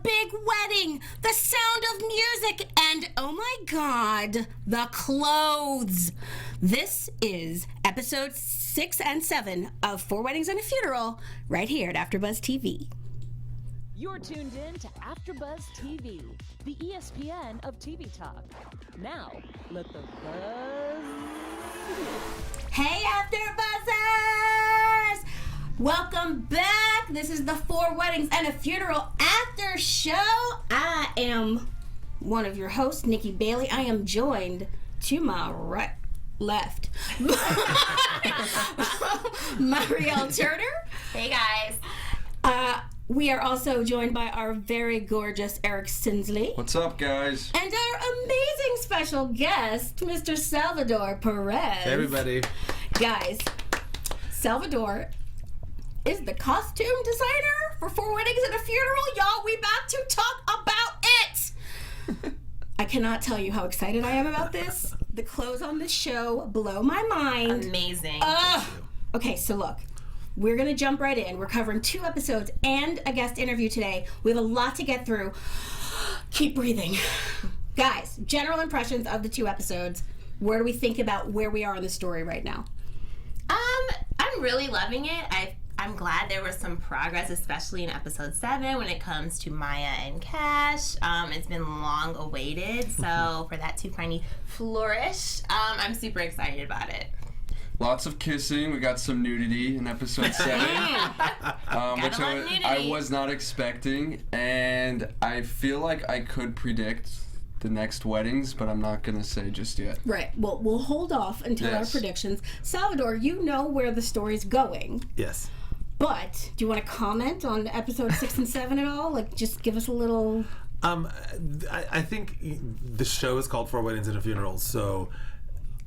big wedding, the sound of music, and oh my God, the clothes. This is episode 6 and 7 of 4 Weddings and a Funeral, right here at AfterBuzz TV. You're tuned in to AfterBuzz TV, the ESPN of TV talk. Now, let the buzz begin. Hey, AfterBuzzers! Welcome back. This is the 4 Weddings and a Funeral after show. I am one of your hosts, Nikki Bailey. I am joined to my left, Maria Turner. Hey guys. We are also joined by our very gorgeous Eric Sinsley. What's up, guys? And our amazing special guest, Mr. Salvador Perez. Hey, everybody. Guys, Salvador is the costume designer for 4 Weddings and a Funeral. Y'all, we about to talk about it. I cannot tell you how excited I am about this. The clothes on this show blow my mind. Amazing. Okay, so look. We're going to jump right in. We're covering 2 episodes and a guest interview today. We have a lot to get through. Keep breathing. Guys, general impressions of the 2 episodes. Where do we think about where we are in the story right now? I'm really loving it. I'm glad there was some progress, especially in episode 7 when it comes to Maya and Cash. It's been long awaited, so for that to finally flourish, I'm super excited about it. Lots of kissing. We got some nudity in episode 7, which I was not expecting. And I feel like I could predict the next weddings, but I'm not going to say just yet. Right. Well, we'll hold off until our predictions. Salvador, you know where the story's going. Yes. But do you want to comment on episode 6 and 7 at all? Like, just give us a little... I think the show is called 4 Weddings and a Funeral, so...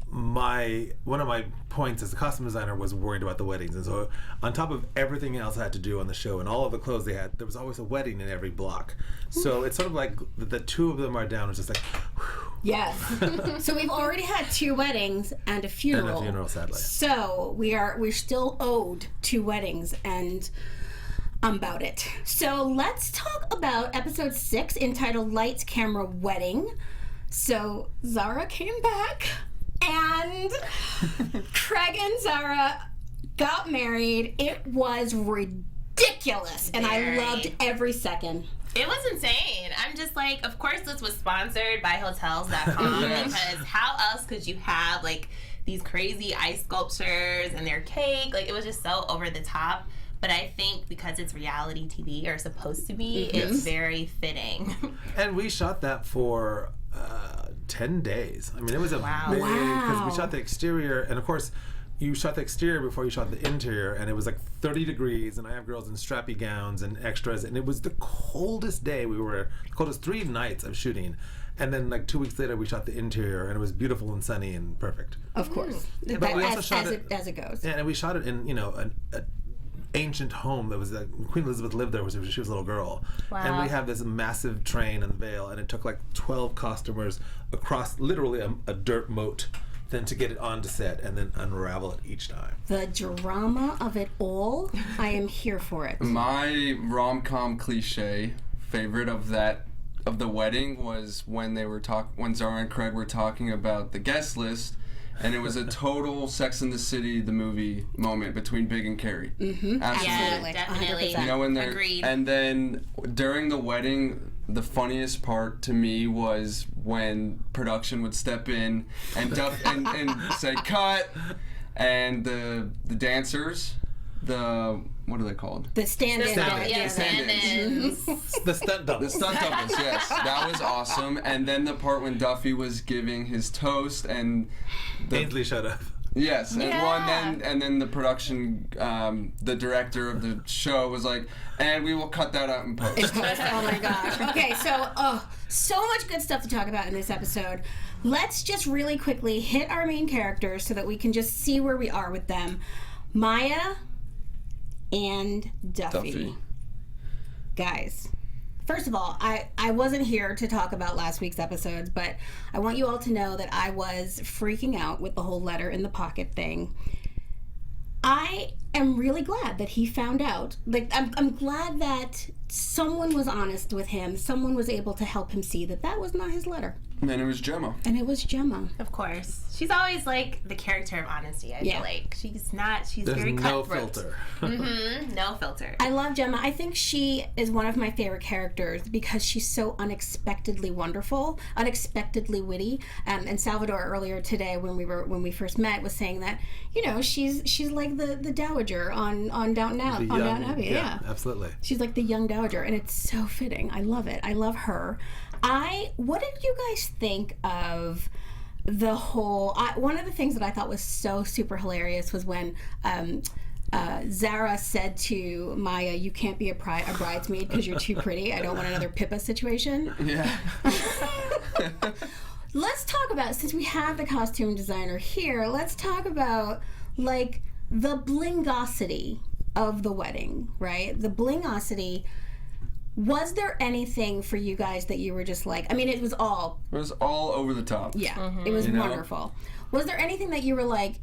one of my points as a costume designer was worried about the weddings, and so on top of everything else I had to do on the show and all of the clothes they had, there was always a wedding in every block. So it's sort of like the 2 of them are down. It's just like, whew. Yes. So we've already had 2 weddings and a funeral. And a funeral, sadly. So we're still owed 2 weddings, and I'm about it. So let's talk about episode 6, entitled Lights, Camera, Wedding. So Zara came back. And Craig and Zara got married. It was ridiculous. And I loved every second. It was insane. I'm just like, of course this was sponsored by Hotels.com because how else could you have like these crazy ice sculptures and their cake? Like, it was just so over the top. But I think because it's reality TV, or supposed to be, it's very fitting. And we shot that for 10 days. I mean, it was a big, because we shot the exterior, and of course, you shot the exterior before you shot the interior, and it was like 30 degrees, and I have girls in strappy gowns and extras, and it was the coldest day the coldest 3 nights of shooting. And then like 2 weeks later, we shot the interior, and it was beautiful and sunny and perfect. Of course. Yeah, but we also shot as it goes. Yeah, and we shot it in, an ancient home that was Queen Elizabeth lived there when she was a little girl. Wow. And we have this massive train in the Vale, and it took like 12 costumers across literally a dirt moat then to get it onto set and then unravel it each time. The drama of it all, I am here for it. My rom-com cliche favorite of the wedding was when when Zara and Craig were talking about the guest list. And it was a total Sex and the City, the movie moment between Big and Carrie. Mm-hmm. Absolutely. Yeah, definitely. 100%. You know, when Agreed. And then during the wedding, the funniest part to me was when production would step in and and say cut, and the dancers, what are they called? The stand-ins. The stand-ins. The stunt doubles. The stunt doubles, yes. That was awesome. And then the part when Duffy was giving his toast and Ainsley showed up. Yes, and then the production, the director of the show was like, and we will cut that out in post. Oh my gosh. Okay, so much good stuff to talk about in this episode. Let's just really quickly hit our main characters so that we can just see where we are with them. Maya and Duffy. Guys, first of all, I wasn't here to talk about last week's episode, but I want you all to know that I was freaking out with the whole letter in the pocket thing. I am really glad that he found out. Like, I'm glad that someone was honest with him. Someone was able to help him see that was not his letter. And then it was Gemma. And it was Gemma. Of course. She's always like the character of honesty, I feel like. She's very cutthroat. Filter. No filter. I love Gemma. I think she is one of my favorite characters because she's so unexpectedly wonderful, unexpectedly witty. And Salvador earlier today when we first met was saying that, she's like the dowager on Downton Abbey. Yeah, absolutely. She's like the young dowager, and it's so fitting. I love it. I love her. What did you guys think of the whole... one of the things that I thought was so super hilarious was when Zara said to Maya, "You can't be a bridesmaid because you're too pretty. I don't want another Pippa situation." Yeah. Let's talk about, since we have the costume designer here, let's talk about, like, the blingosity of the wedding, right? The blingosity... Was there anything for you guys that you were just like, I mean, it was all over the top. Yeah, it was wonderful. Was there anything that you were like,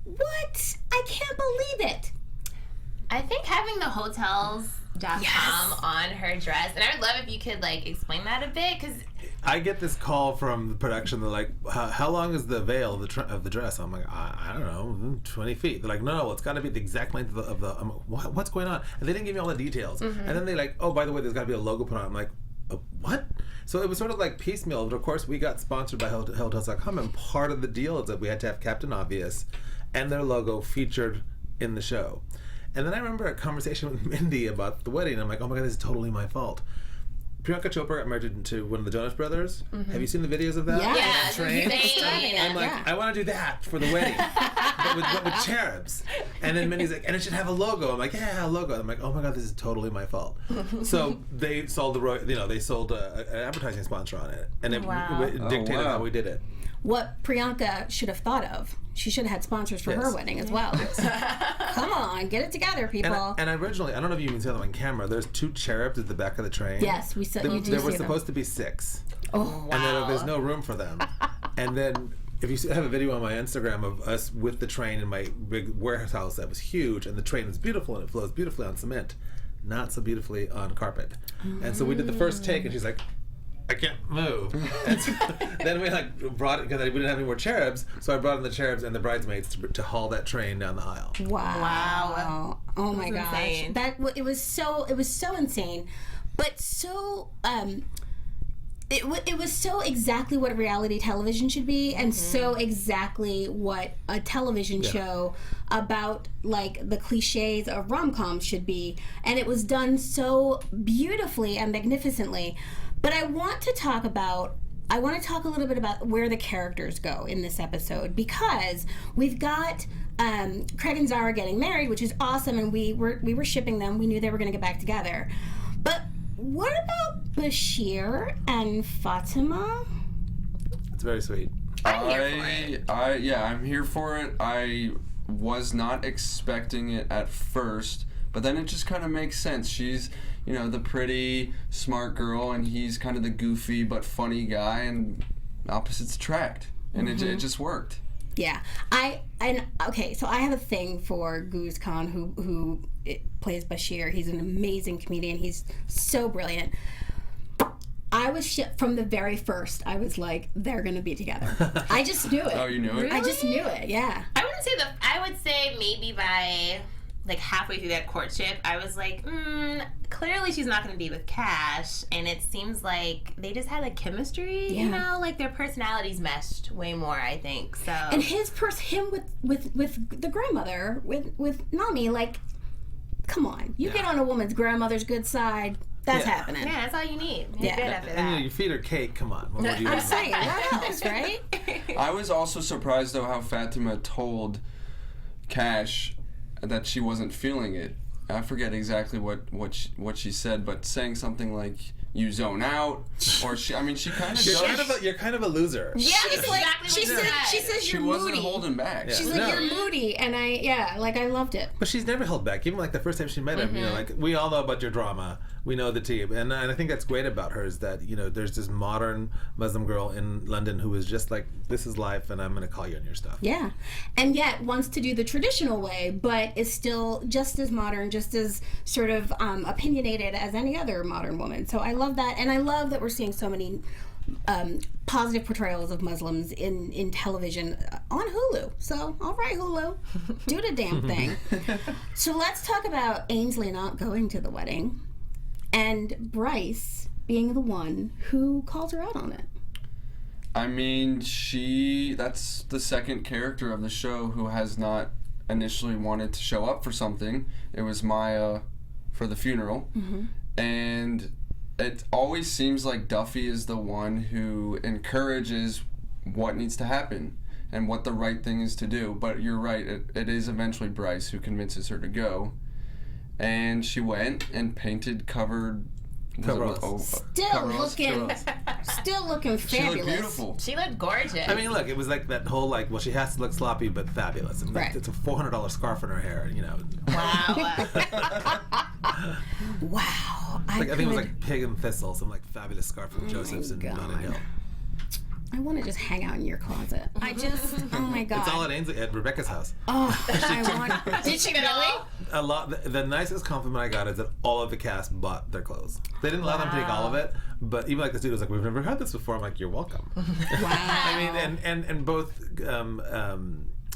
what? I can't believe it. I think having the hotels.com on her dress, and I would love if you could, like, explain that a bit, because... I get this call from the production. They're like, "How long is the veil of the dress?" I'm like, "I don't know, 20 feet." They're like, "No, it's got to be the exact length of the." I'm like, what's going on? And they didn't give me all the details. And then they like, "Oh, by the way, there's got to be a logo put on." I'm like, "What?" So it was sort of like piecemeal. But of course, we got sponsored by Hotels.com, and part of the deal is that we had to have Captain Obvious and their logo featured in the show. And then I remember a conversation with Mindy about the wedding. I'm like, "Oh my God, this is totally my fault." Priyanka Chopra got married to one of the Jonas Brothers. Have you seen the videos of that? Yeah. Train. I'm like, I want to do that for the wedding, but with cherubs. And then Mindy's like, and it should have a logo. I'm like, yeah, a logo. I'm like, oh my God, this is totally my fault. So they sold an advertising sponsor on it, and it dictated how we did it. What Priyanka should have thought of. She should have had sponsors for her wedding as well. Come on, get it together, people. And originally, I don't know if you can see them on camera, there's 2 cherubs at the back of the train. Yes, you do see them. There were supposed to be 6. Oh, wow. And there's no room for them. And then, if you have a video on my Instagram of us with the train in my big warehouse that was huge, and the train is beautiful and it flows beautifully on cement, not so beautifully on carpet. And so we did the first take, and she's like, I can't move. And so then we brought it, because we didn't have any more cherubs, so I brought in the cherubs and the bridesmaids to haul that train down the aisle. Wow. Oh my gosh. Insane. It was so insane, but so it was so exactly what reality television should be, and so exactly what a television show about, like, the cliches of rom-coms should be, and it was done so beautifully and magnificently. But I want to talk a little bit about where the characters go in this episode, because we've got Craig and Zara getting married, which is awesome, and we were shipping them. We knew they were going to get back together. But what about Bashir and Fatima? It's very sweet. I'm here for it. I was not expecting it at first, but then it just kind of makes sense. She's, the pretty, smart girl, and he's kind of the goofy but funny guy, and opposites attract. And it just worked. Yeah. So I have a thing for Guz Khan, who plays Bashir. He's an amazing comedian. He's so brilliant. I was from the very first. I was like, they're gonna be together. I just knew it. Oh, you knew it? Really? I just knew it. Yeah. I would say maybe by like halfway through that courtship, I was like, clearly she's not going to be with Cash, and it seems like they just had a chemistry, like their personalities meshed way more, I think. So, and him with the grandmother, with Nami, like, come on, you get on a woman's grandmother's good side. That's happening. Yeah, that's all you need. You're good after that. And you feed her cake. Come on. What would you I'm saying, what else, right? I was also surprised, though, how Fatima told Cash that she wasn't feeling it. I forget exactly what she said, but saying something like, you zone out, or she kind of You're kind of a loser. Yeah, She's like, exactly she what says she you're wasn't moody. holding back. Yeah. She's like, you're moody, and I loved it. But she's never held back. Even like the first time she met him, like we all know about your drama. We know the tea, and I think that's great about her is that there's this modern Muslim girl in London who is just like, this is life, and I'm going to call you on your stuff. Yeah, and yet wants to do the traditional way, but is still just as modern, just as sort of opinionated as any other modern woman. So I love that, and I love that we're seeing so many positive portrayals of Muslims in television on Hulu. So, all right, Hulu, do the damn thing. So let's talk about Ainsley not going to the wedding, and Bryce being the one who calls her out on it. I mean, that's the second character of the show who has not initially wanted to show up for something. It was Maya for the funeral. And it always seems like Duffy is the one who encourages what needs to happen and what the right thing is to do. But you're right, it is eventually Bryce who convinces her to go. And she went and painted covered. Still looking fabulous. She looked beautiful. She looked gorgeous. I mean, look, it was like that whole well, she has to look sloppy but fabulous. And right. It's a $400 scarf in her hair, Wow. Wow. I think it was like pig and thistle, some like fabulous scarf from Joseph's in God. Notting Hill. I want to just hang out in your closet. Oh my God. It's all at Ainsley, at Rebecca's house. Oh, Did she really? A lot. The nicest compliment I got is that all of the cast bought their clothes. They didn't allow them to take all of it, but even like the studio's like, we've never had this before. I'm like, you're welcome. Wow. I mean, and both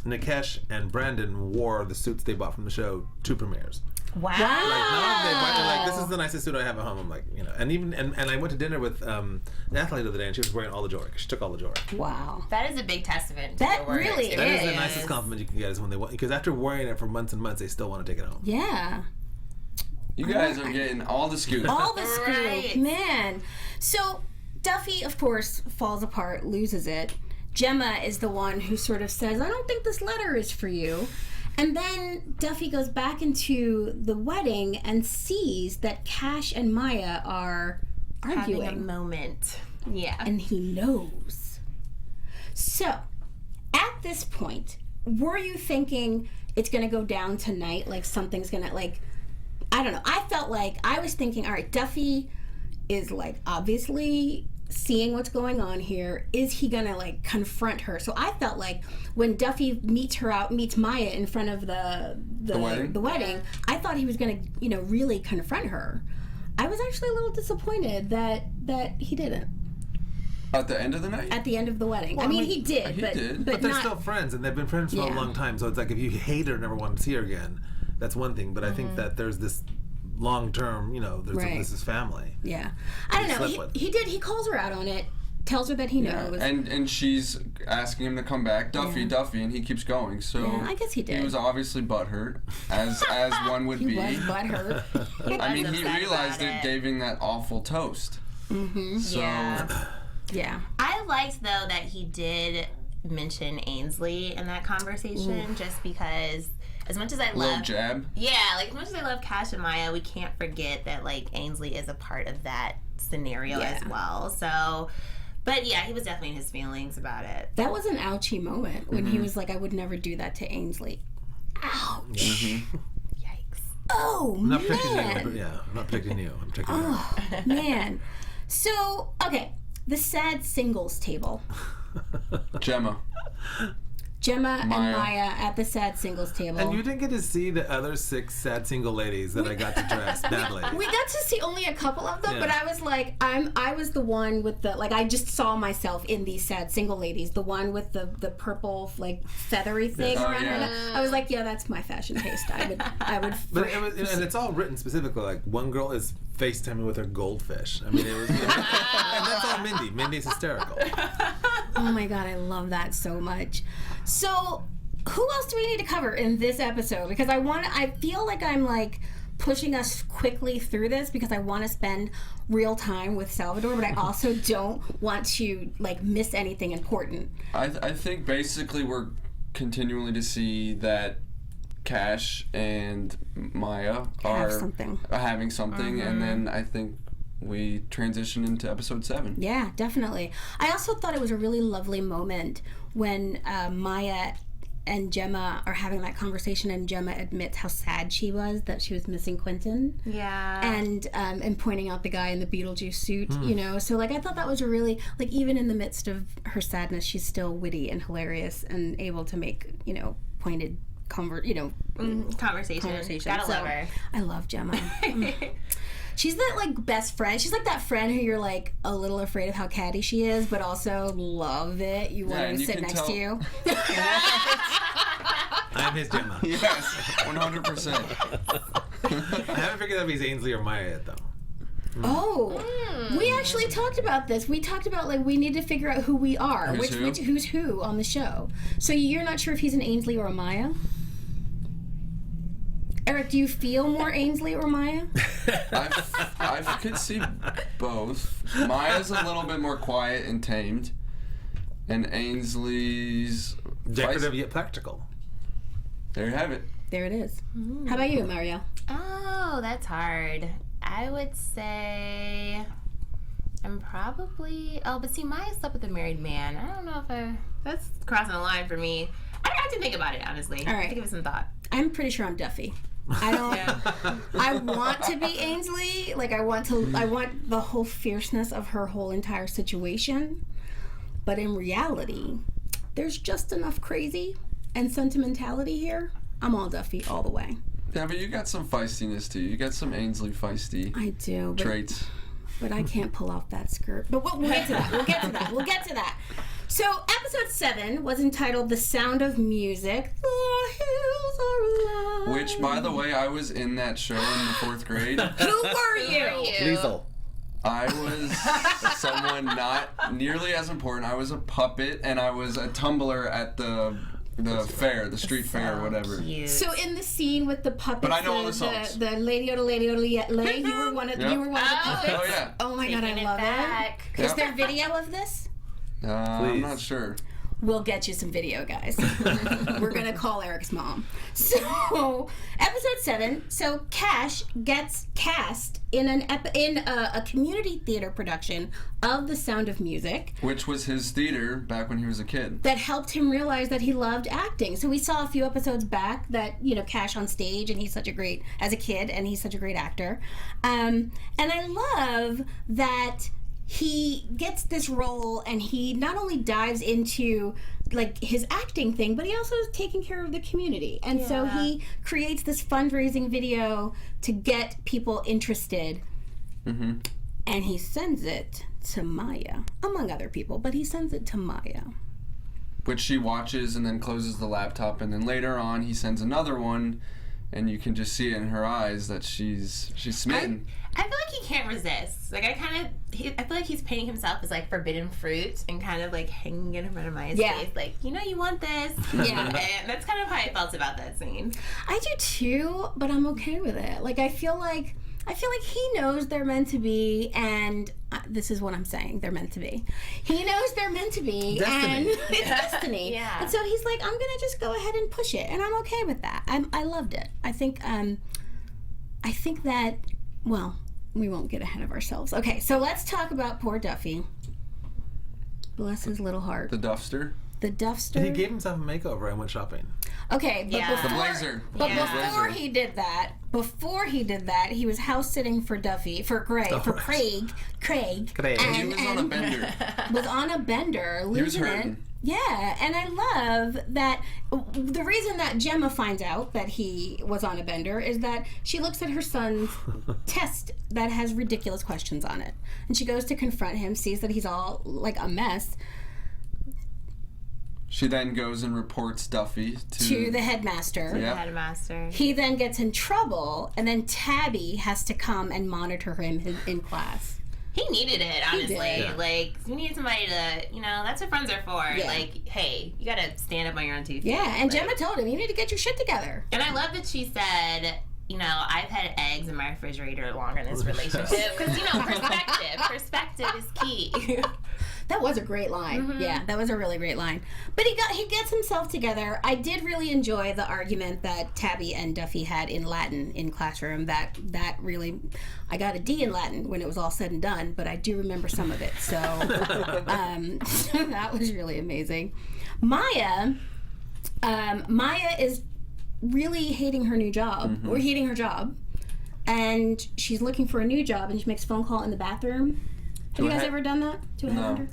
Nikesh and Brandon wore the suits they bought from the show to premieres. Wow. Like, they're like, this is the nicest suit I have at home. I'm like, and even and I went to dinner with an athlete the other day, and she was wearing all the jewelry. She took all the jewelry. Wow. That is a big testament. That really That is the nicest compliment you can get is when they want, because after wearing it for months and months, they still want to take it home. Yeah. You guys are getting all the scoop. All the scoop, Right. man. So Duffy, of course, falls apart, loses it. Gemma is the one who sort of says, I don't think this letter is for you. And then Duffy goes back into the wedding and sees that Cash and Maya are arguing. Having a moment. Yeah. And he knows. So, at this point, were you thinking it's going to go down tonight? Like something's going to, like, I don't know. I felt like I was thinking, all right, Duffy is, like, obviously seeing what's going on here. Is he gonna like confront her? So I felt like when Duffy meets Maya in front of the wedding, I thought he was gonna really confront her. I was actually a little disappointed that he didn't. At the end of the night? At the end of the wedding. Well, I mean, he did, but they're still friends, and they've been friends for a long time. So it's like if you hate her and never want to see her again, that's one thing. But I think that there's this long term, this is family. Yeah. I don't know. He calls her out on it, tells her that he knows. And she's asking him to come back, Duffy, and he keeps going. So I guess he did. He was obviously butthurt, as one would be. He was butthurt. I mean, he realized it, giving that awful toast. Mm-hmm. So, yeah. I liked, though, that he did mention Ainsley in that conversation, just because as much as I love... Little jab. Yeah, like, as much as I love Cash and Maya, we can't forget that, like, Ainsley is a part of that scenario as well. So... But yeah, he was definitely in his feelings about it. That was an ouchie moment when he was like, I would never do that to Ainsley. Ouch. Mm-hmm. Yikes. Oh, I'm not man. picking you. I'm not picking you. I'm picking you. Oh, man. So, okay. The sad singles table. Gemma and Maya at the sad singles table. And you didn't get to see the other 6 sad single ladies that I got to dress badly. We got to see only a couple of them, but I was like, I was the one with the, like, I just saw myself in these sad single ladies. The one with the purple, like, feathery thing around her neck. I was like, yeah, that's my fashion taste. I would. But and it's all written specifically. Like, one girl is FaceTiming with her goldfish. I mean, it was, and that's all Mindy. Mindy's hysterical. Oh my God, I love that so much. So, who else do we need to cover in this episode? Because I feel like I'm like pushing us quickly through this because I want to spend real time with Salvador, but I also don't want to like miss anything important. I think basically we're continually to see that Cash and Maya are having something, and then I think we transition into episode 7. Yeah, definitely. I also thought it was a really lovely moment when Maya and Gemma are having that conversation, and Gemma admits how sad she was that she was missing Quentin. Yeah. And pointing out the guy in the Beetlejuice suit, you know. So like I thought that was a really, like, even in the midst of her sadness, she's still witty and hilarious and able to make, you know, pointed conversation. Gotta love her. I love Gemma. She's that, like, best friend. She's like that friend who you're, like, a little afraid of how catty she is, but also love it. You want her to sit next to you. I'm his Gemma. Yes, 100%. I haven't figured out if he's Ainsley or Maya yet, though. We actually talked about this. We talked about, like, we need to figure out who we are. Who's who on the show. So you're not sure if he's an Ainsley or a Maya? Eric, do you feel more Ainsley or Maya? I could see both. Maya's a little bit more quiet and tamed, and Ainsley's Decorative yet practical. There you have it. There it is. How about you, Maria? Oh, that's hard. I would say I'm probably... Oh, but see, Maya slept with a married man. I don't know if that's crossing the line for me. I have to think about it, honestly. All right. I have to give it some thought. I'm pretty sure I'm Duffy. I don't. I want to be Ainsley. Like, I want the whole fierceness of her whole entire situation. But in reality, there's just enough crazy and sentimentality here. I'm all Duffy all the way. Yeah, but you got some feistiness too. You got some Ainsley feisty I do. traits. But I can't pull off that skirt. But we'll get to that. We'll get to that. So, episode 7 was entitled The Sound of Music. The hills are alive. Which, by the way, I was in that show in the 4th grade. Who were you? Liesel. I was someone not nearly as important. I was a puppet, and I was a tumbler at the fair, the street fair, or whatever. Cute. So in the scene with the puppets, But I know all the songs. The lady lay, you were one of Yep. the puppets. Oh, yeah. Oh my god, I Taking it love back. it. Is there video of this? I'm not sure. We'll get you some video, guys. We're gonna call Eric's mom. So, episode 7. So Cash gets cast in a community theater production of The Sound of Music, Which was his theater back when he was a kid. that helped him realize that he loved acting. So we saw a few episodes back that, you know, Cash on stage, and he's such a great, as a kid, and he's such a great actor. And I love that he gets this role, and he not only dives into, like, his acting thing, but he also is taking care of the community. And so he creates this fundraising video to get people interested. Mm-hmm. And he sends it to Maya, among other people, but he sends it to Maya. Which she watches and then closes the laptop, and then later on he sends another one, and you can just see it in her eyes that she's smitten. I feel like he can't resist. Like, I feel like he's painting himself as, like, forbidden fruit and kind of, like, hanging in front of Maya's face. Like, you know you want this. Yeah. And that's kind of how I felt about that scene. I do too, but I'm okay with it. Like, I feel like he knows they're meant to be, and this is what I'm saying, they're meant to be. He knows they're meant to be, Destiny. and it's destiny. Yeah. And so he's like, I'm gonna just go ahead and push it, and I'm okay with that. I loved it. I think that, well, we won't get ahead of ourselves. Okay, so let's talk about poor Duffy. Bless his little heart. The Duffster. The Duffster. He gave himself a makeover and went shopping. Okay, but Yeah. before, The blazer. But Yeah. before he did that, he was house sitting for Duffy, for Craig, Craig. and He was on a bender. was on a bender, He was losing it. hurting. Yeah, and I love that. The reason that Gemma finds out that he was on a bender is that she looks at her son's test that has ridiculous questions on it, and she goes to confront him, sees that he's all like a mess. She then goes and reports Duffy To the headmaster. Yeah. Headmaster. He then gets in trouble, and then Tabby has to come and monitor him in class. He needed it, honestly. did. Yeah. Like, you need somebody to, you know, that's what friends are for. Yeah. Like, hey, you gotta stand up on your own 2 feet. Yeah, and Like- Gemma told him, you need to get your shit together. And I love that she said, you know, I've had eggs in my refrigerator longer in this relationship. Because, you know, perspective is key. That was a great line. Yeah, that was a really great line. But he gets himself together. I did really enjoy the argument that Tabby and Duffy had in Latin in classroom. That really, I got a D in Latin when it was all said and done, but I do remember some of it. So that was really amazing. Maya is really hating her new job, or hating her job, and she's looking for a new job, and she makes a phone call in the bathroom. Have you guys ever done that to a headhunter?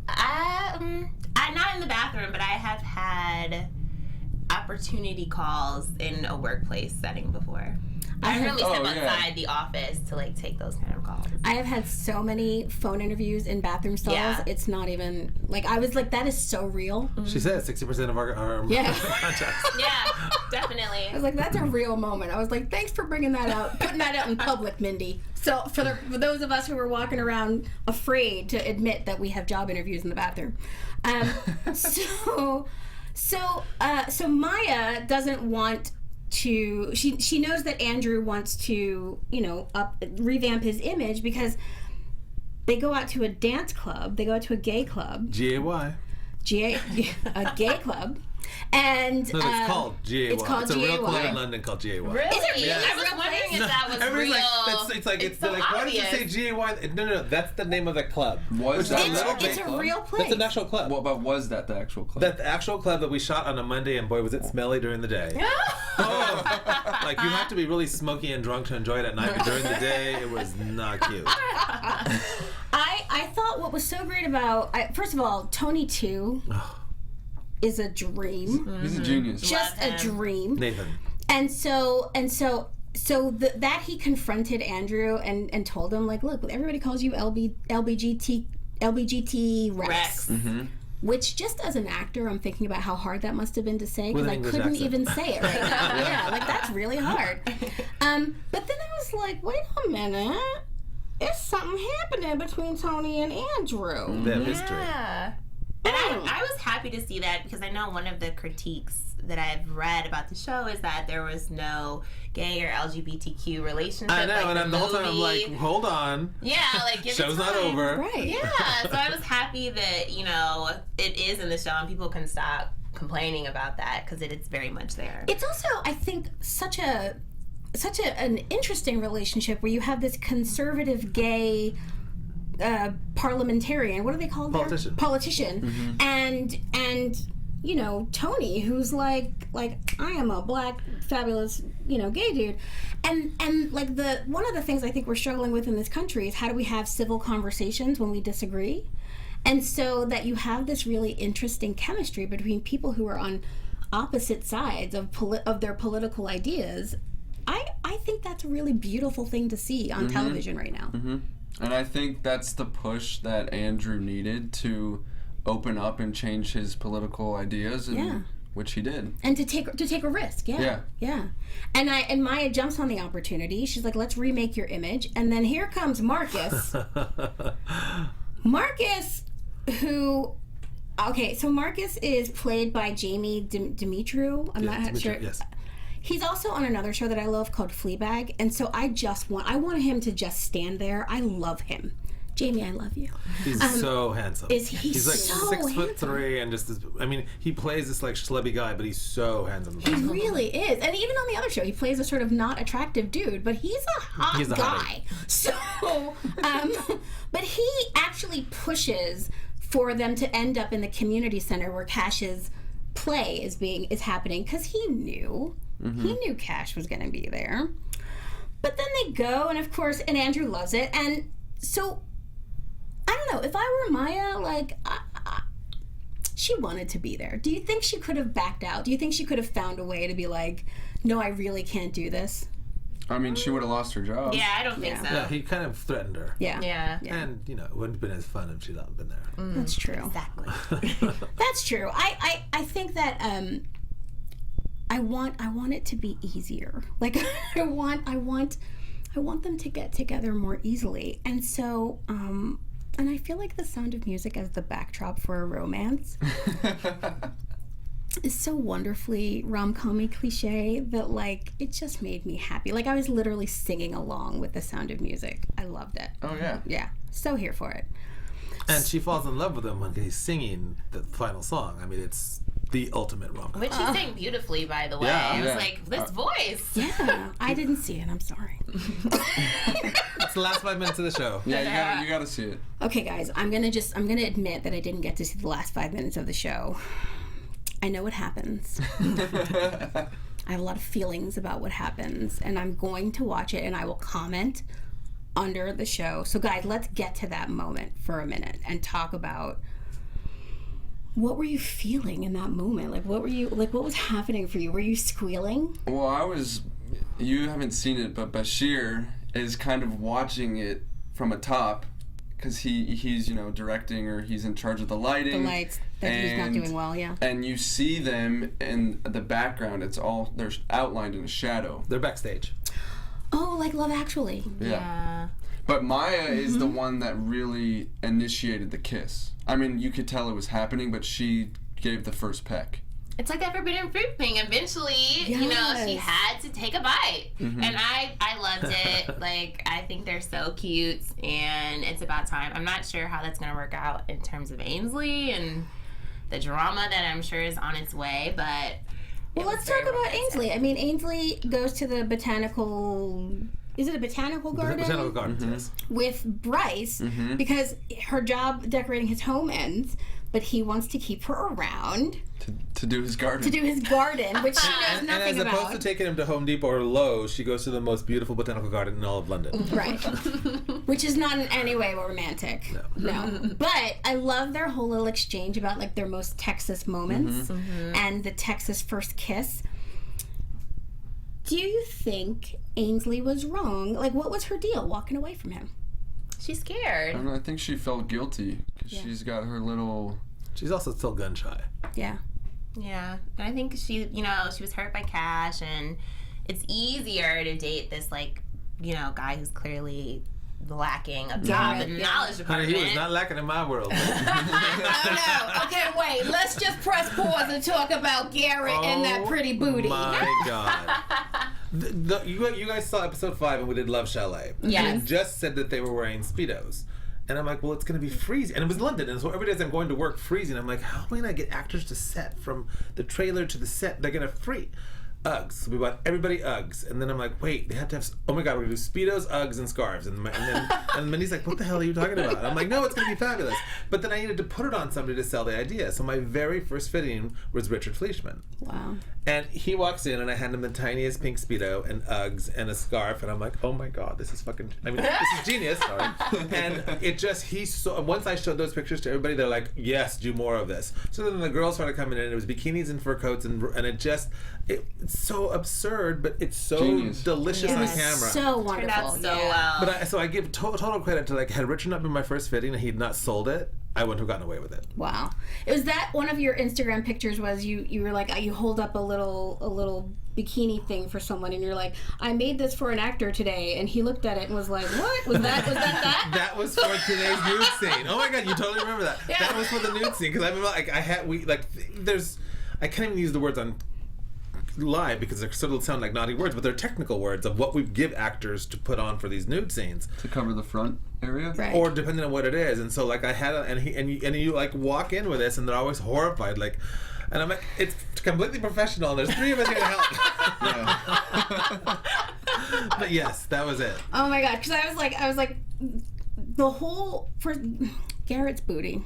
I'm not in the bathroom, but I have had opportunity calls in a workplace setting before. I really step outside the office to like take those kind of calls. I have had so many phone interviews in bathroom stalls. Yeah. It's not even like I was like, that is so real. She said 60% of our contacts. Yeah, definitely. I was like, that's a real moment. I was like, thanks for bringing that out, putting that out in public, Mindy. So for those of us who were walking around afraid to admit that we have job interviews in the bathroom, so Maya doesn't want to. She knows that Andrew wants to, revamp his image because they go out to a dance club. They go out to a gay club. G-A-Y. A gay club. And no, it's called G-A-Y. It's a real club in London called G-A-Y. Really? Is it really? Yeah. I was wondering if that was real. It's so like, why does obvious. it say G-A-Y? No, that's the name of the club. Was that it's a real place. That's an actual club. What about was that the actual club? That's the actual club that we shot on a Monday, and boy, was it smelly during the day. Like, you have to be really smoky and drunk to enjoy it at night, but during the day, it was not cute. I thought what was so great about, first of all, Tony 2 is a dream. He's a genius. Just a dream. Nathan. And so that he confronted Andrew and told him, like, look, everybody calls you LBGT Rex. Which, just as an actor, I'm thinking about how hard that must have been to say, because I couldn't even say it right now. Yeah, like, that's really hard. But then I was like, wait a minute. There's something happening between Tony and Andrew. They have history. Yeah. And I was happy to see that, because I know one of the critiques that I've read about the show is that there was no gay or LGBTQ relationship. I know, like and the whole time I'm like, hold on. Yeah, like, give show's it time. not over. Right. Yeah, so I was happy that, it is in the show and people can stop complaining about that, because it's very much there. It's also, I think, such an interesting relationship where you have this conservative gay parliamentarian. What are they called? Politician. And Tony, who's like I am a black fabulous gay dude, and like one of the things I think we're struggling with in this country is how do we have civil conversations when we disagree, and so that you have this really interesting chemistry between people who are on opposite sides of their political ideas. I think that's a really beautiful thing to see on television right now. And I think that's the push that Andrew needed to open up and change his political ideas, which he did. And to take a risk, yeah. And Maya jumps on the opportunity. She's like, let's remake your image. And then here comes Marcus. Marcus, so Marcus is played by Jamie Demetriou. I'm not sure. Yes. He's also on another show that I love called Fleabag, and so I want him to just stand there. I love him. Jamie, I love you. He's so handsome. He's like so 6'3" and just he plays this like schlubby guy, but he's so handsome. He really is. And even on the other show, he plays a sort of not attractive dude, but he's a hot guy. So, but he actually pushes for them to end up in the community center where Cash's play is happening, because he knew Cash was going to be there. But then they go, and of course, and Andrew loves it, and so I don't know, if I were Maya, like, she wanted to be there. Do you think she could have backed out? Do you think she could have found a way to be like, no, I really can't do this? I mean, she would have lost her job. Yeah, I don't think so. Yeah, he kind of threatened her. Yeah. And, it wouldn't have been as fun if she'd not been there. That's true. Exactly. That's true. I think that I want it to be easier. Like, I want them to get together more easily. And so and I feel like The Sound of Music as the backdrop for a romance is so wonderfully rom-com-y cliche that, like, it just made me happy. Like, I was literally singing along with The Sound of Music. I loved it. Oh, yeah. Yeah. So here for it. And she falls in love with him when he's singing the final song. I mean, it's the ultimate rom-com. Which he sang beautifully, by the way. Yeah. It was like, this voice. Yeah, I didn't see it. I'm sorry. It's the last 5 minutes of the show. Yeah, you gotta see it. Okay, guys, I'm gonna admit that I didn't get to see the last 5 minutes of the show. I know what happens. I have a lot of feelings about what happens, and I'm going to watch it, and I will comment under the show. So, guys, let's get to that moment for a minute and talk about what were you feeling in that moment? Like, what was happening for you? Were you squealing? Well, you haven't seen it, but Bashir is kind of watching it from atop because he's directing, or he's in charge of the lighting. The lights that he's not doing well, yeah. And you see them in the background. They're outlined in a shadow. They're backstage. Oh, like Love Actually. Yeah. But Maya is the one that really initiated the kiss. I mean, you could tell it was happening, but she gave the first peck. It's like that forbidden fruit thing. Eventually, she Yes. had to take a bite. And I loved it. Like, I think they're so cute, and it's about time. I'm not sure how that's going to work out in terms of Ainsley and the drama that I'm sure is on its way, but... Well, let's talk about Ainsley. I mean, Ainsley goes to the botanical... Is it a botanical garden? Botanical gardens, yes. With Bryce, because her job decorating his home ends, but he wants to keep her around To do his garden. which she knows nothing And as about. opposed to taking him to Home Depot or Lowe's, she goes to the most beautiful botanical garden in all of London. Right. Which is not in any way romantic. No. But I love their whole little exchange about like their most Texas moments and the Texas first kiss. Do you think Ainsley was wrong? Like, what was her deal walking away from him? She's scared. I think she felt guilty because she's got her little... She's also still gun shy. Yeah. Yeah. And I think she was hurt by Cash, and it's easier to date this, like, guy who's clearly lacking a job in the knowledge department. Honey, he was not lacking in my world. Oh, no. Okay, wait. Let's just press pause and talk about Garrett and that pretty booty. My God. You guys saw episode 5 and we did Love Chalet. Yes. And just said that they were wearing Speedos. And I'm like, well, it's going to be freezing. And it was London. And so every day as I'm going to work freezing, I'm like, how am I going to get actors to set from the trailer to the set? They're going to freeze. Uggs. So we bought everybody Uggs. And then I'm like, wait, they have to have, oh my God, we're going to do Speedos, Uggs, and scarves. And Minnie's like, what the hell are you talking about? I'm like, no, it's going to be fabulous. But then I needed to put it on somebody to sell the idea. So my very first fitting was Richard Fleischman. Wow. And he walks in and I hand him the tiniest pink Speedo and Uggs and a scarf. And I'm like, oh my God, this is genius. Sorry. And it just, once I showed those pictures to everybody, they're like, yes, do more of this. So then the girls started coming in and it was bikinis and fur coats and it's so absurd, but it's so Genius. delicious on camera. So wonderful. Turned out so well. But I give total credit to, like, had Richard not been my first fitting and he'd not sold it, I wouldn't have gotten away with it. Wow. It was that one of your Instagram pictures was you were like, you hold up a little bikini thing for someone and you're like, I made this for an actor today, and he looked at it and was like, what? Was that That was for today's nude scene. Oh my God, you totally remember that. Yeah. That was for the nude scene, because I remember, like, I can't even use the words on live because they sort of sound like naughty words, but they're technical words of what we give actors to put on for these nude scenes. To cover the front area? Right. Or depending on what it is. And so, like, I had you like walk in with this and they're always horrified, like, and I'm like, it's completely professional and there's 3 of us here to help. But yes, that was it. Oh my God, because I was like the whole for Garrett's booty.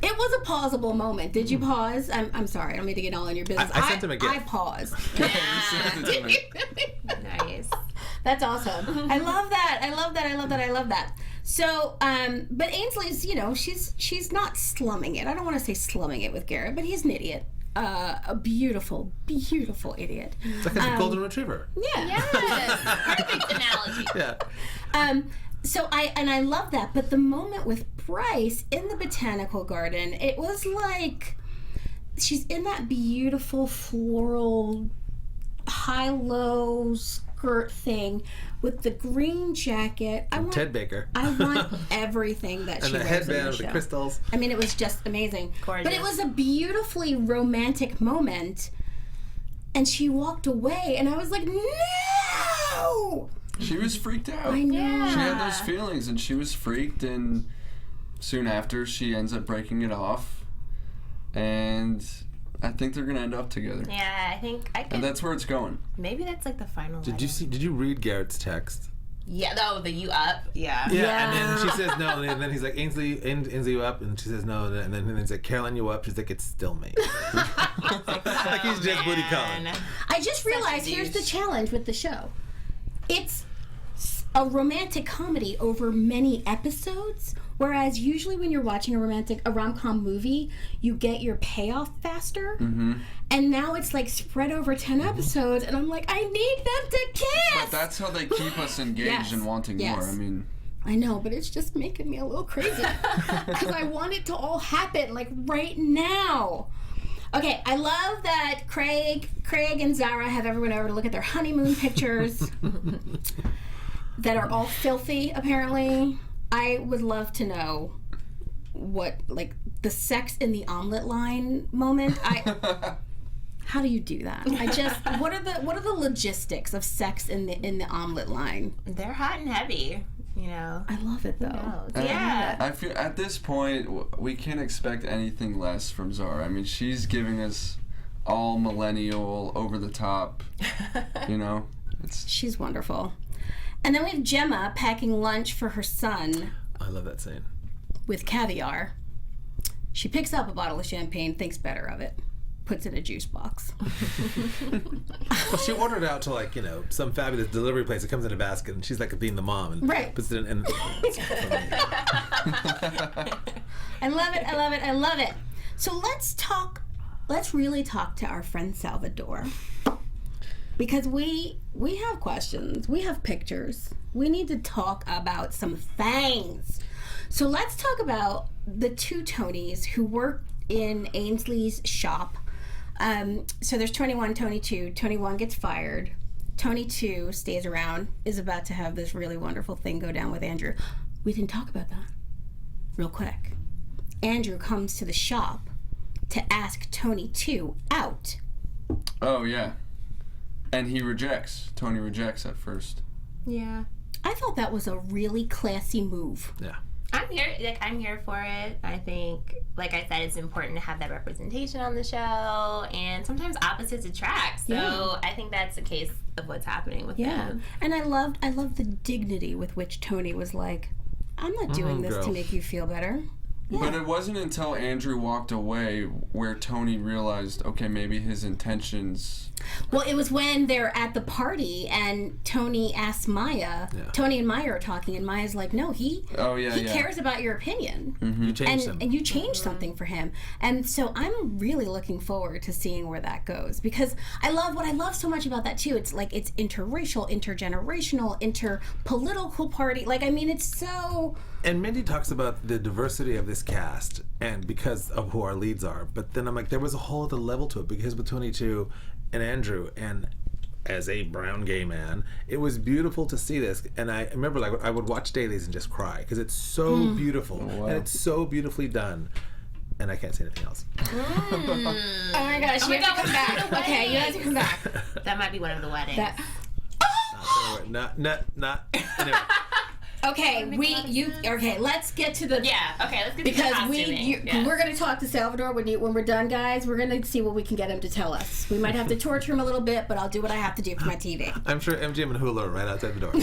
It was a pausable moment. Did you pause? I'm sorry. I don't mean to get all in your business. I sent him a gift. I paused. Nice. That's awesome. I love that. So, but Ainsley's, she's not slumming it. I don't want to say slumming it with Garrett, but he's an idiot. A beautiful, beautiful idiot. It's like a golden retriever. Yeah. Yes. Perfect analogy. Yeah. So I love that, but the moment with Bryce in the botanical garden, it was like she's in that beautiful floral high-low skirt thing with the green jacket. Ted Baker. I want everything that she and the wears in headband the with show. the crystals. I mean, it was just amazing. Gorgeous. But it was a beautifully romantic moment, and she walked away, and I was like, no! She was freaked out. I know. She had those feelings, and she was freaked, and soon after, she ends up breaking it off, and I think they're gonna end up together. Yeah, I think I could. And that's where it's going. Maybe that's like the final. Did you read Garrett's text? Yeah, the you up. Yeah. Yeah, and then she says no, and then he's like, Ainsley, you up? And she says no, and then he's like, Caroline, you up? She's like, it's still me. Like he's just booty calling. I just realized here's the challenge with the show. It's a romantic comedy over many episodes, whereas usually when you're watching a rom-com movie, you get your payoff faster. Mm-hmm. And now it's like spread over 10 episodes, and I'm like, I need them to kiss! But that's how they keep us engaged and wanting more. I mean, I know, but it's just making me a little crazy. Because I want it to all happen, like, right now. Okay, I love that Craig and Zara have everyone over to look at their honeymoon pictures that are all filthy, apparently. I would love to know what, like, the sex in the omelet line moment. How do you do that? What are the logistics of sex in the omelet line? They're hot and heavy, you know. I love it though. Yeah. I feel at this point we can't expect anything less from Zara. I mean, she's giving us all millennial, over the top. You know, she's wonderful. And then we have Gemma packing lunch for her son. I love that scene. With caviar. She picks up a bottle of champagne, thinks better of it. Puts it in a juice box. Well, she ordered out to, like, you know, some fabulous delivery place. It comes in a basket, and she's like being the mom, and puts it in. I love it. I love it. I love it. So let's really talk to our friend Salvador, because we have questions. We have pictures. We need to talk about some things. So let's talk about the two Tonys who work in Ainsley's shop. So there's Tony 1, Tony 2. Tony 1 gets fired. Tony 2 stays around, is about to have this really wonderful thing go down with Andrew. We didn't talk about that. Real quick. Andrew comes to the shop to ask Tony 2 out. Oh, yeah. And he rejects. Tony rejects at first. Yeah. I thought that was a really classy move. Yeah. I'm here for it. I think, like I said, it's important to have that representation on the show, and sometimes opposites attract. So I think that's the case of what's happening with them. And I loved the dignity with which Tony was like, I'm not doing this to make you feel better. Yeah. But it wasn't until Andrew walked away where Tony realized, okay, maybe his intentions... Well, it was when they're at the party and Tony asks Maya, Tony and Maya are talking, and Maya's like, no, he cares about your opinion. Mm-hmm. You changed and you changed something for him. And so I'm really looking forward to seeing where that goes, because what I love so much about that too, it's like it's interracial, intergenerational, interpolitical party. Like, I mean, it's so... And Mindy talks about the diversity of this cast and because of who our leads are. But then I'm like, there was a whole other level to it, because with Tony 2 and Andrew, and as a brown gay man, it was beautiful to see this. And I remember, like, I would watch dailies and just cry, because it's so beautiful. Oh, wow. And it's so beautifully done. And I can't say anything else. Oh my gosh, you have to come back. Okay, you have to come back. That might be one of the weddings. Not anyway. Okay, let's get to the... let's get to the costuming. We're going to talk to Salvador when we're done, guys. We're going to see what we can get him to tell us. We might have to torture him a little bit, but I'll do what I have to do for my TV. I'm sure MGM and Hulu are right outside the door.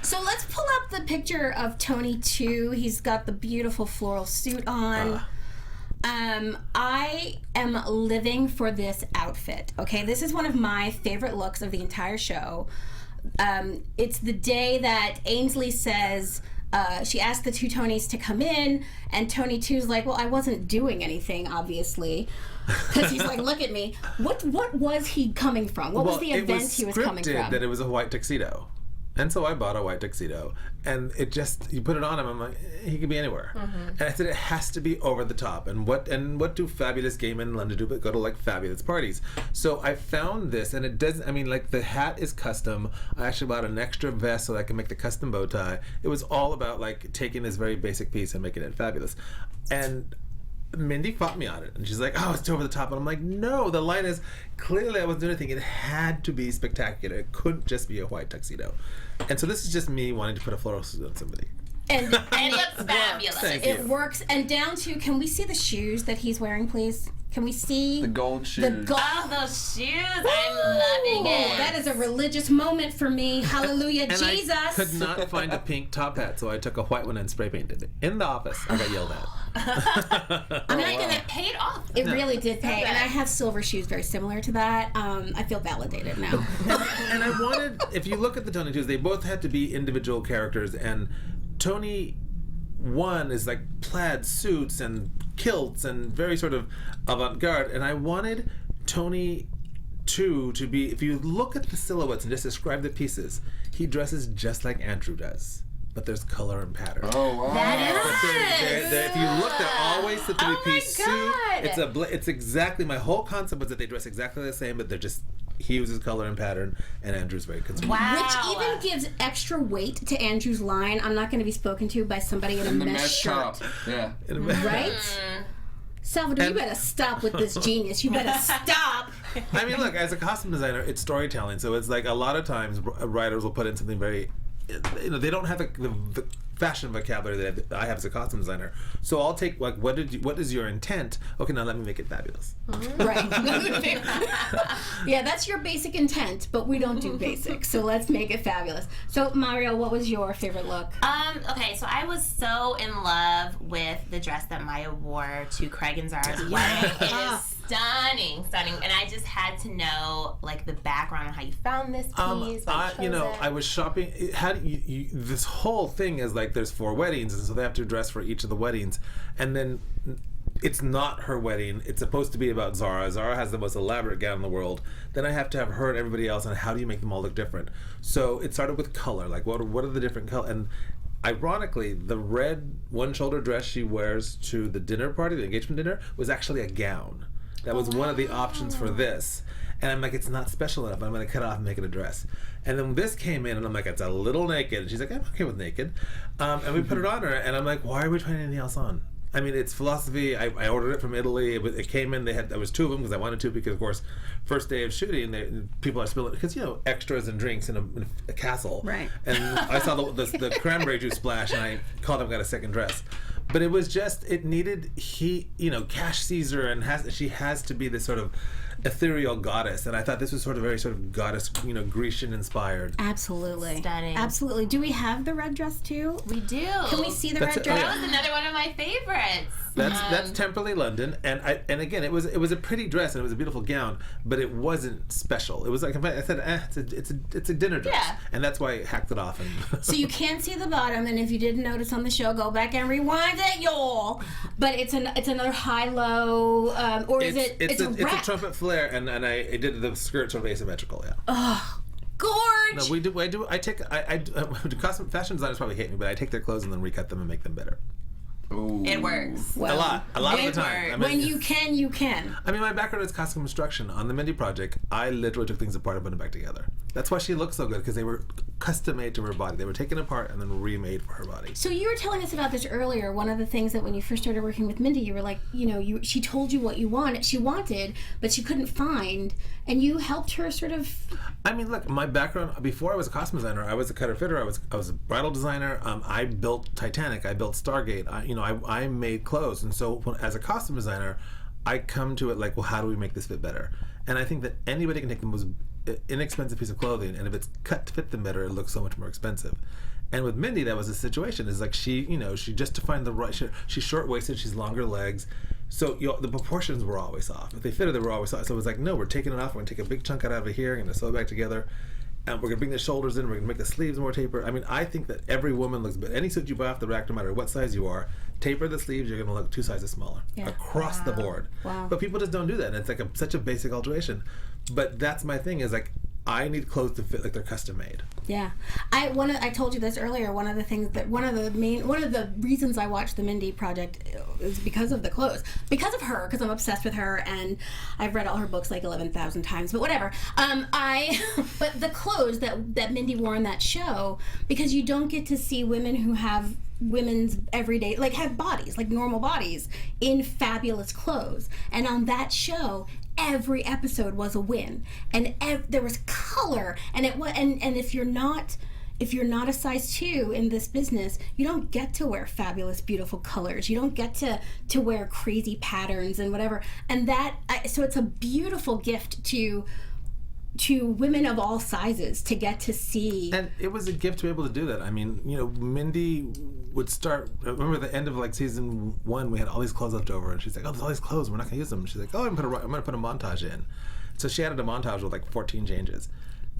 So let's pull up the picture of Tony 2. He's got the beautiful floral suit on. I am living for this outfit. Okay, this is one of my favorite looks of the entire show. It's the day that Ainsley says, she asked the two Tonys to come in, and Tony 2's like, well, I wasn't doing anything, obviously, because he's like, look at me. What was he coming from? What was the event he was coming from? It was scripted that it was a white tuxedo. And so I bought a white tuxedo, and you put it on him, I'm like, he could be anywhere. Mm-hmm. And I said, it has to be over the top. And what do fabulous gay men in London do but go to, like, fabulous parties? So I found this, and it doesn't, I mean, like, the hat is custom. I actually bought an extra vest so that I can make the custom bow tie. It was all about, like, taking this very basic piece and making it fabulous. And Mindy fought me on it, and she's like, "Oh, it's too over the top," and I'm like, "No, the line is clearly I wasn't doing anything. It had to be spectacular. It couldn't just be a white tuxedo." And so this is just me wanting to put a floral suit on somebody. And it looks fabulous. It works. And down to, can we see the shoes that he's wearing, please? Can we see the gold shoes? Oh, those shoes! I'm loving it. That is a religious moment for me. Hallelujah, And Jesus! I could not find a pink top hat, so I took a white one and spray painted it. In the office, I got yelled at. I'm not gonna pay it off. It really did pay, and I have silver shoes very similar to that. I feel validated now. And I wanted, if you look at the Tony twos, they both had to be individual characters, and Tony 1 is like plaid suits and kilts and very sort of avant-garde, and I wanted Tony 2 to be, if you look at the silhouettes and just describe the pieces, he dresses just like Andrew does, but there's color and pattern. Oh, wow. If you look, they're always the three-piece God. suit. It's exactly, my whole concept was that they dress exactly the same, but they're just, he uses color and pattern, and Andrew's very conservative. Wow. Which even gives extra weight to Andrew's line, "I'm not going to be spoken to by somebody in a mesh shirt." Top. Yeah. Right? Salvador, you better stop with this genius. You better stop. I mean, look, as a costume designer, it's storytelling. So it's like a lot of times writers will put in something very, they don't have the fashion vocabulary that I have as a costume designer. So I'll take, like, what is your intent? Okay, now let me make it fabulous. Right. Yeah, that's your basic intent, but we don't do basic. So let's make it fabulous. So Mario, what was your favorite look? Okay, so I was so in love with the dress that Maya wore to Craig and Zara's wedding. It is stunning, and I just had to know, like, the background on how you found this piece. I was shopping. This whole thing is like there's 4 weddings, and so they have to dress for each of the weddings, and then it's not her wedding. It's supposed to be about Zara. Zara has the most elaborate gown in the world. Then I have to have her and everybody else, and how do you make them all look different? So it started with color. Like, what are the different colors? And ironically, the red one-shoulder dress she wears to the dinner party, the engagement dinner, was actually a gown. That was one of the options for this. And I'm like, it's not special enough. I'm going to cut it off and make it a dress. And then this came in, and I'm like, it's a little naked. And she's like, I'm okay with naked. And we put it on her, and I'm like, why are we trying anything else on? I mean, it's philosophy. I ordered it from Italy. It came in. There was 2 of them because I wanted to, because, of course, first day of shooting, people are spilling, because, extras and drinks in a castle. Right. And I saw the cranberry juice splash, and I called up, got a second dress. But it was just, it needed, Cash Caesar, and she has to be this sort of ethereal goddess, and I thought this was very sort of goddess, Grecian inspired. Absolutely. Stunning. Absolutely. Do we have the red dress too? We do. Can we see the red dress? That was another one of my favorites. That's Temperley, London, and again, it was a pretty dress, and it was a beautiful gown, but it wasn't special. It was like, I said, it's a dinner dress, Yeah. and that's why I hacked it off. And So you can't see the bottom, and if you didn't notice on the show, go back and rewind it, y'all. But it's another high-low, or is it? It's a wrap. trumpet flare, and I did the skirt sort of asymmetrical, yeah. Gorge. No, we do. I take. Costume fashion designers probably hate me, but I take their clothes and then recut them and make them better. Ooh. It works. A lot of the time. I mean, When you can, you can. I mean, my background is costume construction. On the Mindy project, I literally took things apart and put them back together. That's why she looks so good, because they were custom made to her body. They were taken apart and then remade for her body. So you were telling us about this earlier. One of the things that when you first started working with Mindy, you were like, she told you what she wanted, but she couldn't find, and you helped her sort of. I mean, look, my background, before I was a costume designer, I was a cutter fitter, I was a bridal designer, I built Titanic, I built Stargate, I made clothes, and so as a costume designer, I come to it like, well, how do we make this fit better? And I think that anybody can take the most inexpensive piece of clothing, and if it's cut to fit them better, it looks so much more expensive. And with Mindy, that was the situation. Is like she just to find the right. She's short-waisted. She's longer legs. So the proportions were always off. If they fitted, they were always off. So it was like, no, we're taking it off. We're gonna take a big chunk out of here. We're gonna sew it back together, and we're gonna bring the shoulders in. We're gonna make the sleeves more tapered. I mean, I think that every woman looks better. Any suit you buy off the rack, no matter what size you are, taper the sleeves. You're gonna look 2 sizes smaller across the board. Wow. But people just don't do that. And it's like such a basic alteration. But that's my thing. Is like, I need clothes to fit like they're custom made. Yeah, I told you this earlier. One of the reasons I watched the Mindy project is because of the clothes, because of her, because I'm obsessed with her, and I've read all her books like 11,000 times. But whatever. But the clothes that Mindy wore in that show, because you don't get to see women who have women's everyday, like have bodies, like normal bodies, in fabulous clothes. And on that show, every episode was a win, and there was color, and if you're not a size 2 in this business, you don't get to wear fabulous, beautiful colors. You don't get to wear crazy patterns and whatever. And so it's a beautiful gift to women of all sizes to get to see. And it was a gift to be able to do that. I mean, Mindy would start, I remember at the end of like season 1, we had all these clothes left over, and she's like, oh, there's all these clothes, we're not gonna use them. She's like, oh, I'm gonna put a montage in. So she added a montage with like 14 changes.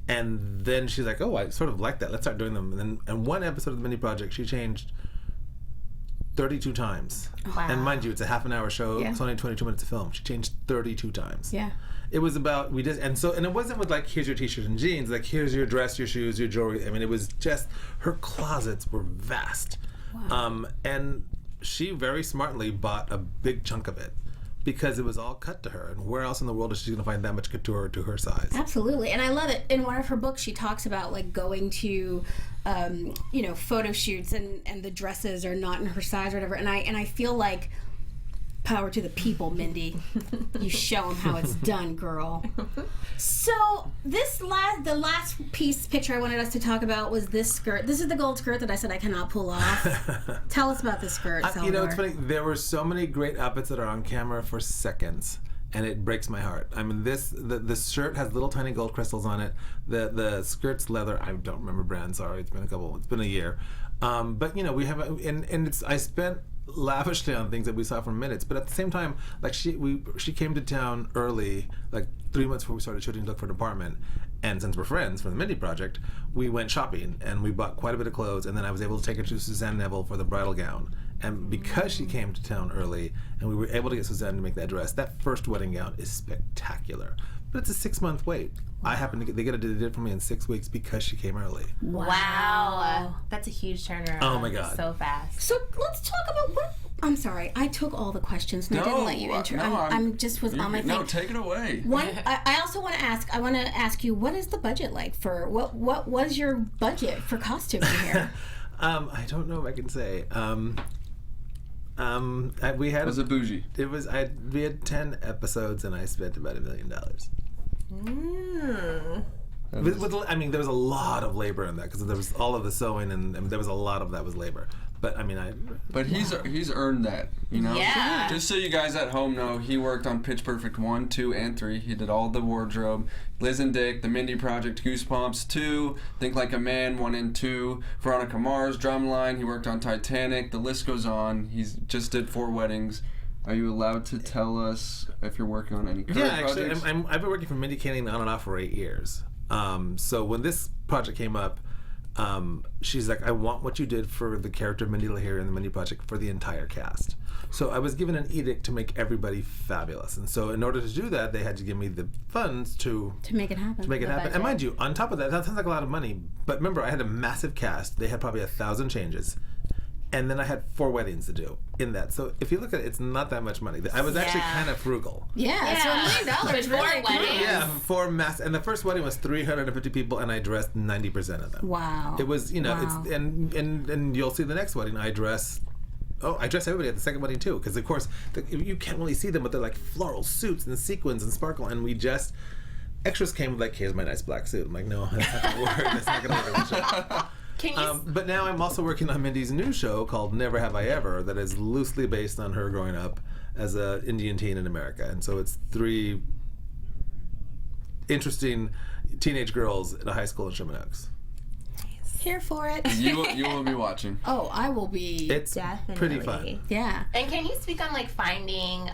And then she's like, oh, I sort of like that. Let's start doing them. And one episode of the Mindy Project, she changed 32 times. Wow. And mind you, it's a half an hour show. Yeah. It's only 22 minutes of film. She changed 32 times. Yeah. It was about, and it wasn't with like, here's your t-shirt and jeans, like here's your dress, your shoes, your jewelry. I mean, it was just, her closets were vast. Wow. And she very smartly bought a big chunk of it, because it was all cut to her, and where else in the world is she going to find that much couture to her size? Absolutely, and I love it. In one of her books, she talks about like going to, photo shoots, and the dresses are not in her size or whatever. And I feel like, power to the people, Mindy. You show them how it's done, girl. So the last picture I wanted us to talk about was this skirt. This is the gold skirt that I said I cannot pull off. Tell us about this skirt, Salvador. It's funny. There were so many great outfits that are on camera for seconds, and it breaks my heart. I mean, the shirt has little tiny gold crystals on it. The skirt's leather. I don't remember brand. Sorry, it's been a year. But we have, I spent lavishly on things that we saw from minutes, but at the same time, like she came to town early, like 3 months before we started shooting to look for an apartment, and since we're friends from the Mindy Project, we went shopping and we bought quite a bit of clothes, and then I was able to take her to Suzanne Neville for the bridal gown. And because she came to town early and we were able to get Suzanne to make that dress, that first wedding gown is spectacular. But it's a 6-month wait. They did it for me in 6 weeks because she came early. Wow. That's a huge turnaround. Oh my God. So fast. So let's talk about what. I'm sorry, I took all the questions and I didn't let you enter. I'm just was on my thing. No, take it away. I also want to ask. I want to ask you, what is the budget like for what was your budget for costuming here? I don't know if I can say. Was it bougie? We had 10 episodes and I spent about $1 million. There was a lot of labor in that because there was all of the sewing and there was a lot of that was labor. But But he's earned that, Yeah. Just so you guys at home know, he worked on Pitch Perfect 1, 2, and 3. He did all the wardrobe. Liz and Dick, The Mindy Project, Goosebumps 2, Think Like a Man 1 and 2, Veronica Mars, Drumline. He worked on Titanic. The list goes on. He's just did 4 weddings. Are you allowed to tell us if you're working on any current projects? Actually, I've been working for Mindy Kaling on and off for 8 years. So when this project came up, she's like, I want what you did for the character of Mindy LaHair in the Mindy Project for the entire cast. So I was given an edict to make everybody fabulous. And so in order to do that, they had to give me the funds to make it happen. And mind you, on top of that sounds like a lot of money. But remember, I had a massive cast. They had probably 1,000 changes. And then I had 4 weddings to do in that. So if you look at it, it's not that much money. I was actually kind of frugal. Yeah, so $1 million. For 4 weddings. Yeah, 4 and the first wedding was 350 people, and I dressed 90% of them. Wow. It was, Wow. it's and you'll see the next wedding. I dress everybody at the second wedding too, because of course you can't really see them, but they're like floral suits and sequins and sparkle, and extras came with like, here's my nice black suit. I'm like, no, that's not gonna work. That's not gonna work on the show. But now I'm also working on Mindy's new show called Never Have I Ever, that is loosely based on her growing up as an Indian teen in America. And so it's 3 interesting teenage girls at a high school in Sherman Oaks. Here for it. You will be watching. Oh, I will be. It's Definitely. pretty fun. Yeah. And can you speak on like finding,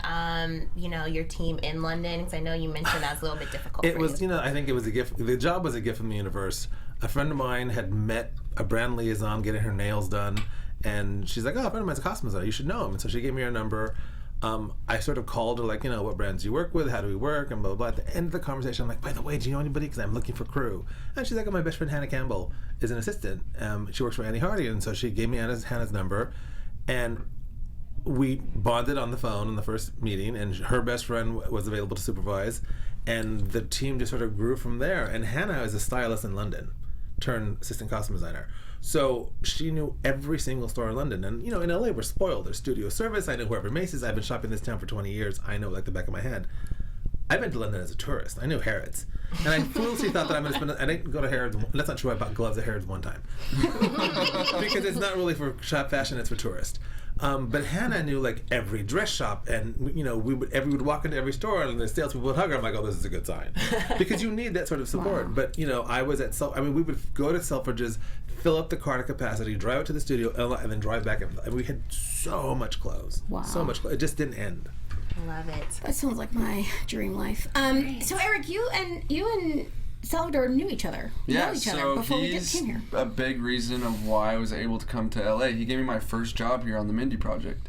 your team in London? Because I know you mentioned that's a little bit difficult. It was, I think it was a gift. The job was a gift from the universe. A friend of mine had met a brand liaison getting her nails done, and she's like, oh, a friend of mine's a costume designer. You should know him. And so she gave me her number. I sort of called her, like, what brands do you work with? How do we work? And blah, blah, blah. At the end of the conversation, I'm like, by the way, do you know anybody? Because I'm looking for crew. And she's like, oh, my best friend Hannah Campbell is an assistant. She works for Annie Hardy. And so she gave me Hannah's number. And we bonded on the phone in the first meeting. And her best friend was available to supervise. And the team just sort of grew from there. And Hannah is a stylist in London. turned assistant costume designer. So she knew every single store in London. And, in LA, we're spoiled. There's studio service. I know whoever Macy's. I've been shopping this town for 20 years. I know like the back of my head. I've been to London as a tourist. I knew Harrods. And I foolishly thought that I'm going to spend... I didn't go to Harrods. That's not true. I bought gloves at Harrods one time. Because it's not really for shop fashion. It's for tourists. But Hannah knew like every dress shop, and we would walk into every store, and the salespeople would hug her. I'm like, oh, this is a good sign, because you need that sort of support. Wow. But I was at we would go to Selfridges, fill up the cart at capacity, drive it to the studio, and then drive back. And we had so much clothes, so much clothes. It just didn't end. Love it. That sounds like my dream life. So Eric, you and Salvador knew each other. Yeah, before he's we came here. A big reason of why I was able to come to LA. He gave me my first job here on the Mindy Project.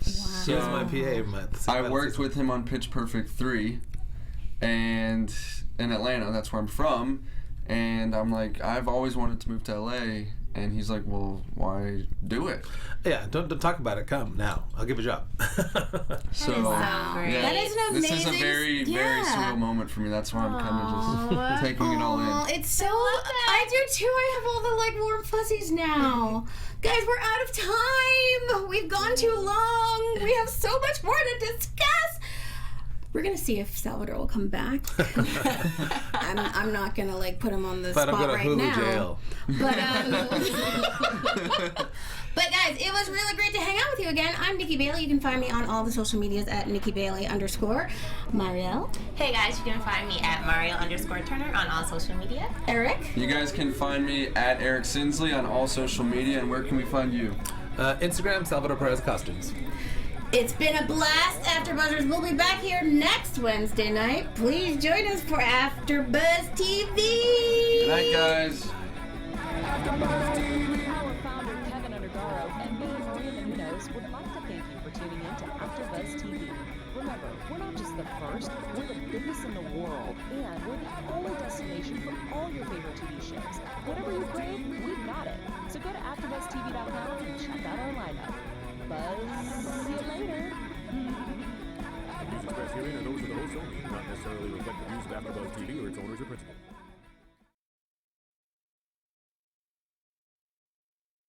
Wow. He was my PA. I worked with him on Pitch Perfect 3, and in Atlanta, that's where I'm from. And I'm like, I've always wanted to move to LA. And he's like, well, why do it? Yeah, don't talk about it. Come now. I'll give you a job. So great. Yeah, that is an amazing... This is a very, very surreal moment for me. That's why I'm kind of just taking it all in. It's so... I do too. I have all the like warm fuzzies now. Guys, we're out of time. We've gone too long. We have so much more to discuss. We're gonna see if Salvador will come back. I'm not gonna like put him on the spot right now. Jail. But but guys, it was really great to hang out with you again. I'm Nikki Bailey. You can find me on all the social medias at @NikkiBailey_. Marielle. Hey guys, you can find me at Marielle_Turner on all social media. Eric. You guys can find me at Eric Sinsley on all social media. And where can we find you? Instagram, Salvador Perez Costumes. It's been a blast, AfterBuzzers. We'll be back here next Wednesday night. Please join us for AfterBuzz TV. Good night, guys. Our founder, Keven Undergaro, and me, Maria Menounos, would like to thank you for tuning in to AfterBuzz TV. Remember, we're not just the first, we're the biggest in the world, and we're the only destination for all your favorite TV shows. Whatever you crave, we've got it. So go to AfterBuzzTV.com and check out our lineup. Buzz, see you later. The views expressed herein are those of the host only, not necessarily reflect the views of AfterBuzz TV or its owners or principals.